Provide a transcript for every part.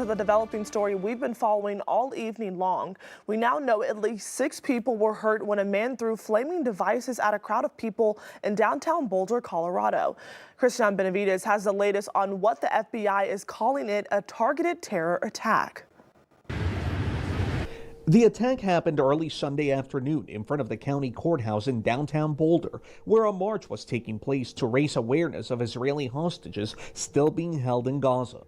to the developing story we've been following all evening long. We now know at least 6 people were hurt when a man threw flaming devices at a crowd of people in downtown Boulder, Colorado. Christian Benavides has the latest on what the FBI is calling it a targeted terror attack. The attack happened early Sunday afternoon in front of the county courthouse in downtown Boulder, where a march was taking place to raise awareness of Israeli hostages still being held in Gaza.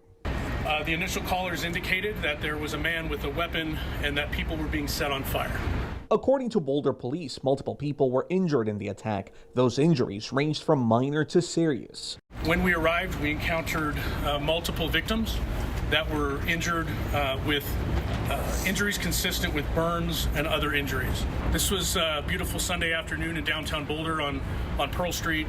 The initial callers indicated that there was a man with a weapon and that people were being set on fire. According to Boulder police, multiple people were injured in the attack. Those injuries ranged from minor to serious. When we arrived, we encountered multiple victims that were injured with injuries consistent with burns and other injuries. This was a beautiful Sunday afternoon in downtown Boulder on Pearl Street,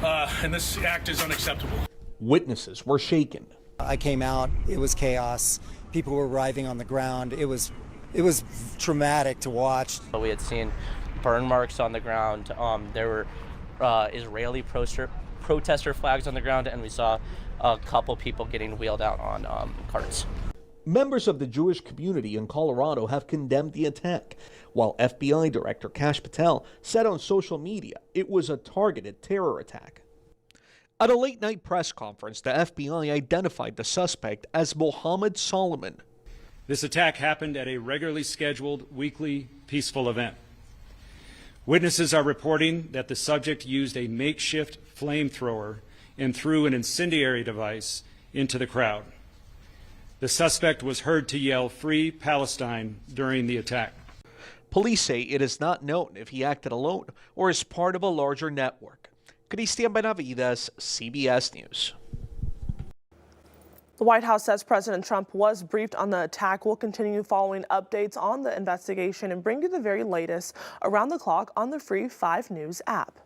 and this act is unacceptable. Witnesses were shaken. I came out, it was chaos. People were writhing on the ground. It was traumatic to watch. We had seen burn marks on the ground. There were Israeli protester flags on the ground, and we saw a couple people getting wheeled out on carts. Members of the Jewish community in Colorado have condemned the attack, while FBI Director Kash Patel said on social media it was a targeted terror attack. At a late-night press conference, the FBI identified the suspect as Mohamed Sabry. This attack happened at a regularly scheduled weekly peaceful event. Witnesses are reporting that the subject used a makeshift flamethrower and threw an incendiary device into the crowd. The suspect was heard to yell "Free Palestine" during the attack. Police say it is not known if he acted alone or as part of a larger network. Christian Benavides, CBS News. The White House says President Trump was briefed on the attack. We'll continue following updates on the investigation and bring you the very latest around the clock on the free 5 News app.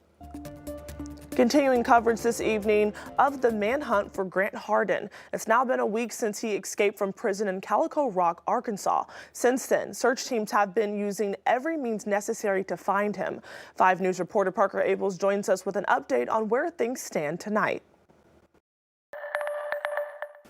Continuing coverage this evening of the manhunt for Grant Hardin. It's now been a week since he escaped from prison in Calico Rock, Arkansas. Since then, search teams have been using every means necessary to find him. 5 News reporter Parker Abels joins us with an update on where things stand tonight.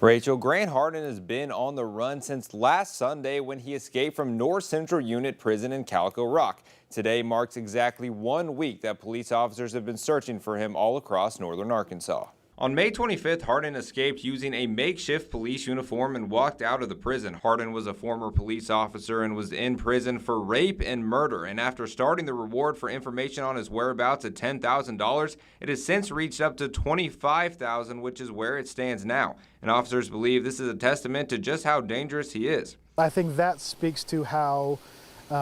Rachel, Grant Hardin has been on the run since last Sunday when he escaped from North Central Unit Prison in Calico Rock. Today marks exactly 1 week that police officers have been searching for him all across northern Arkansas. On May 25th, Hardin escaped using a makeshift police uniform and walked out of the prison. Hardin was a former police officer and was in prison for rape and murder. And after starting the reward for information on his whereabouts at $10,000, it has since reached up to $25,000, which is where it stands now. And officers believe this is a testament to just how dangerous he is. I think that speaks to how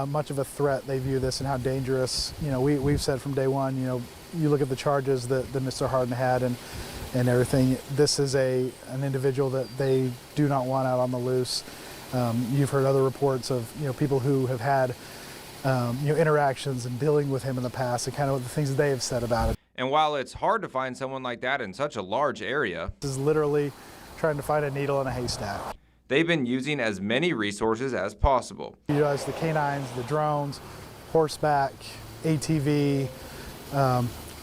much of a threat they view this and how dangerous. You know, we've said from day one, you know, you look at the charges that Mr. Hardin had and everything. This is an individual that they do not want out on the loose. You've heard other reports of people who have had interactions and dealing with him in the past and kind of the things that they have said about it. And while it's hard to find someone like that in such a large area, this is literally trying to find a needle in a haystack. They've been using as many resources as possible. Utilize the canines, the drones, horseback, ATV,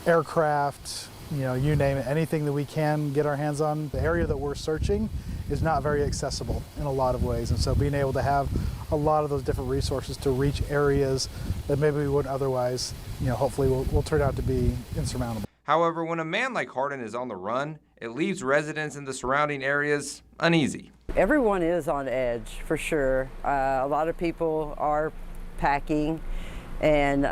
aircraft, you name it, anything that we can get our hands on. The area that we're searching is not very accessible in a lot of ways, and so being able to have a lot of those different resources to reach areas that maybe we wouldn't otherwise, hopefully will turn out to be insurmountable. However, when a man like Hardin is on the run, it leaves residents in the surrounding areas uneasy. Everyone is on edge, for sure. A lot of people are packing, and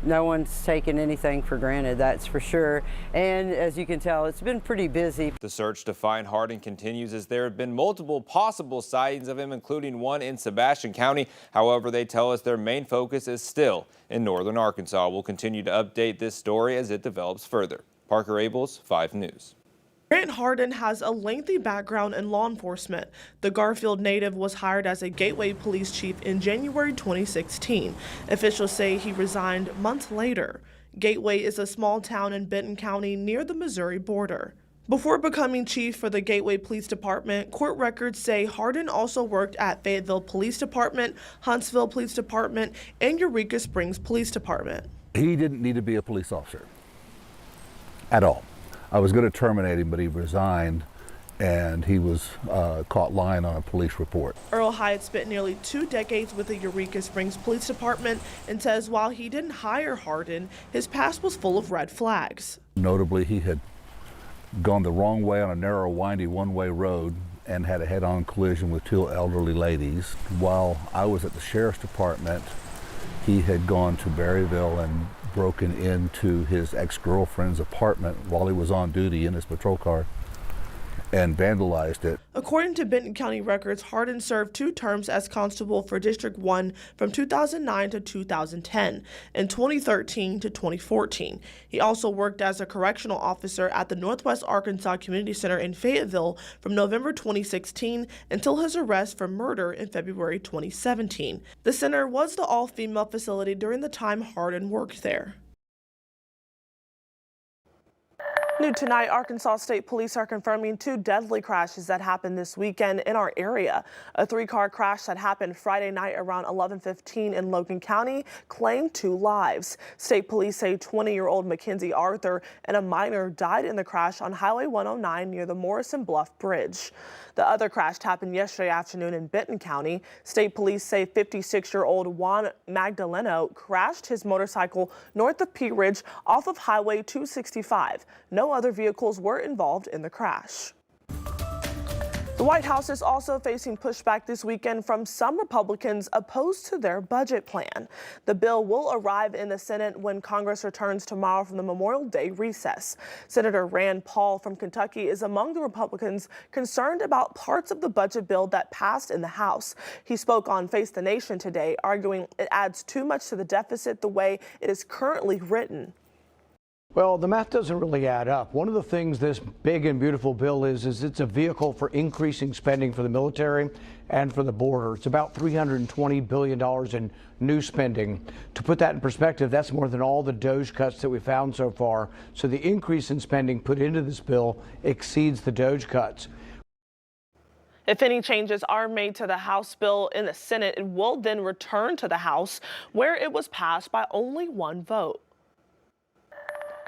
no one's taking anything for granted, that's for sure. And as you can tell, it's been pretty busy. The search to find Hardin continues as there have been multiple possible sightings of him, including one in Sebastian County. However, they tell us their main focus is still in northern Arkansas. We'll continue to update this story as it develops further. Parker Abels, 5 News. Grant Hardin has a lengthy background in law enforcement. The Garfield native was hired as a Gateway police chief in January 2016. Officials say he resigned months later. Gateway is a small town in Benton County near the Missouri border. Before becoming chief for the Gateway Police Department, court records say Hardin also worked at Fayetteville Police Department, Huntsville Police Department, and Eureka Springs Police Department. He didn't need to be a police officer at all. I was going to terminate him, but he resigned, and he was caught lying on a police report. Earl Hyatt spent nearly 2 decades with the Eureka Springs Police Department and says while he didn't hire Hardin, his past was full of red flags. Notably, he had gone the wrong way on a narrow, windy one-way road and had a head-on collision with 2 elderly ladies. While I was at the Sheriff's Department, he had gone to Berryville and broken into his ex-girlfriend's apartment while he was on duty in his patrol car and vandalized it. According to Benton County records, Hardin served 2 terms as constable for District 1 from 2009 to 2010 and 2013 to 2014. He also worked as a correctional officer at the Northwest Arkansas Community Center in Fayetteville from November 2016 until his arrest for murder in February 2017. The center was the all-female facility during the time Hardin worked there. New tonight, Arkansas State Police are confirming 2 deadly crashes that happened this weekend in our area. A 3-car crash that happened Friday night around 11:15 in Logan County claimed 2 lives. State police say 20-year-old Mackenzie Arthur and a minor died in the crash on Highway 109 near the Morrison Bluff Bridge. The other crash happened yesterday afternoon in Benton County. State police say 56-year-old Juan Magdaleno crashed his motorcycle north of Pea Ridge off of Highway 265. No other vehicles were involved in the crash. The White House is also facing pushback this weekend from some Republicans opposed to their budget plan. The bill will arrive in the Senate when Congress returns tomorrow from the Memorial Day recess. Senator Rand Paul from Kentucky is among the Republicans concerned about parts of the budget bill that passed in the House. He spoke on Face the Nation today, arguing it adds too much to the deficit the way it is currently written. Well, the math doesn't really add up. One of the things this big and beautiful bill is it's a vehicle for increasing spending for the military and for the border. It's about $320 billion in new spending. To put that in perspective, that's more than all the DOGE cuts that we found so far. So the increase in spending put into this bill exceeds the DOGE cuts. If any changes are made to the House bill in the Senate, it will then return to the House, where it was passed by only 1 vote.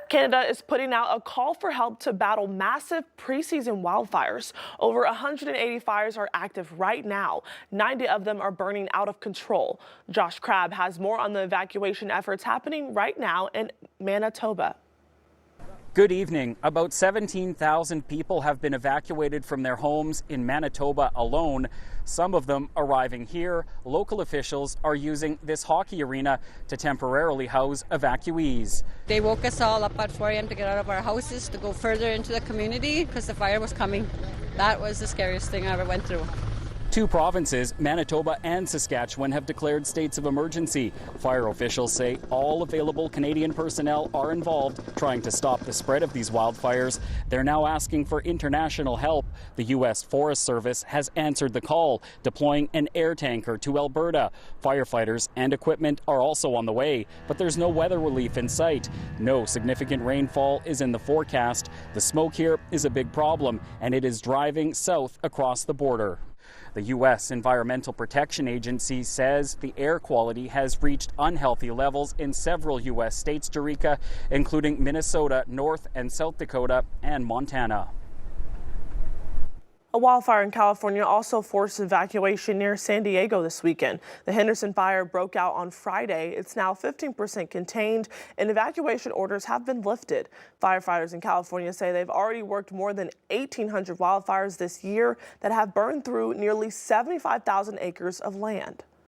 Canada is putting out a call for help to battle massive preseason wildfires. Over 180 fires are active right now. 90 of them are burning out of control. Josh Crabb has more on the evacuation efforts happening right now in Manitoba. Good evening. About 17,000 people have been evacuated from their homes in Manitoba alone. Some of them arriving here. Local officials are using this hockey arena to temporarily house evacuees. They woke us all up at 4 a.m. to get out of our houses to go further into the community because the fire was coming. That was the scariest thing I ever went through. 2 provinces, Manitoba and Saskatchewan, have declared states of emergency. Fire officials say all available Canadian personnel are involved trying to stop the spread of these wildfires. They're now asking for international help. The U.S. Forest Service has answered the call, deploying an air tanker to Alberta. Firefighters and equipment are also on the way, but there's no weather relief in sight. No significant rainfall is in the forecast. The smoke here is a big problem, and it is driving south across the border. The U.S. Environmental Protection Agency says the air quality has reached unhealthy levels in several U.S. states, Eureka, including Minnesota, North and South Dakota, and Montana. A wildfire in California also forced evacuation near San Diego this weekend. The Henderson fire broke out on Friday. It's now 15% contained, and evacuation orders have been lifted. Firefighters in California say they've already worked more than 1,800 wildfires this year that have burned through nearly 75,000 acres of land.